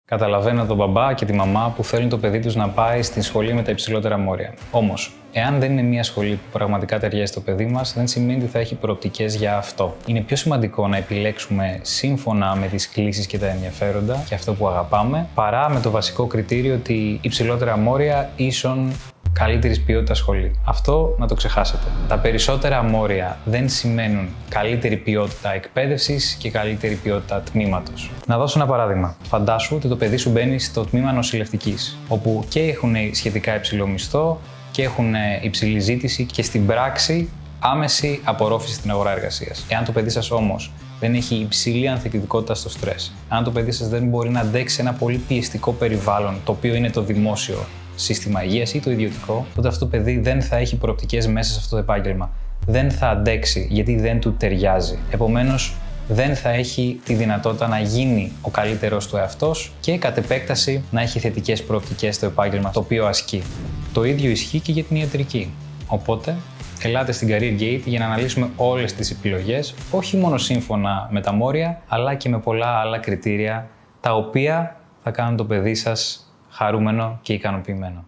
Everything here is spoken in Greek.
Καταλαβαίνω τον μπαμπά και τη μαμά που θέλουν το παιδί τους να πάει στη σχολή με τα υψηλότερα μόρια. Όμως, εάν δεν είναι μια σχολή που πραγματικά ταιριάζει στο παιδί μας, δεν σημαίνει ότι θα έχει προοπτικές για αυτό. Είναι πιο σημαντικό να επιλέξουμε σύμφωνα με τις κλίσεις και τα ενδιαφέροντα και αυτό που αγαπάμε, παρά με το βασικό κριτήριο ότι υψηλότερα μόρια ίσον καλύτερης ποιότητας σχολή. Αυτό να το ξεχάσετε. Τα περισσότερα μόρια δεν σημαίνουν καλύτερη ποιότητα εκπαίδευσης και καλύτερη ποιότητα τμήματος. Να δώσω ένα παράδειγμα. Φαντάσου ότι το παιδί σου μπαίνει στο τμήμα νοσηλευτικής, όπου και έχουν σχετικά υψηλό μισθό και έχουν υψηλή ζήτηση και στην πράξη άμεση απορρόφηση στην αγορά εργασίας. Εάν το παιδί σας όμως δεν έχει υψηλή ανθεκτικότητα στο στρες, αν το παιδί σας δεν μπορεί να αντέξει ένα πολύ πιεστικό περιβάλλον, το οποίο είναι το δημόσιο σύστημα υγείας ή το ιδιωτικό, τότε αυτό το παιδί δεν θα έχει προοπτικές μέσα σε αυτό το επάγγελμα. Δεν θα αντέξει γιατί δεν του ταιριάζει. Επομένως, δεν θα έχει τη δυνατότητα να γίνει ο καλύτερος του εαυτός και κατ' επέκταση να έχει θετικές προοπτικές στο επάγγελμα το οποίο ασκεί. Το ίδιο ισχύει και για την ιατρική. Οπότε, ελάτε στην Career Gate για να αναλύσουμε όλες τις επιλογές, όχι μόνο σύμφωνα με τα μόρια, αλλά και με πολλά άλλα κριτήρια, τα οποία θα κάνουν το παιδί σας χαρούμενο και ικανοποιημένο.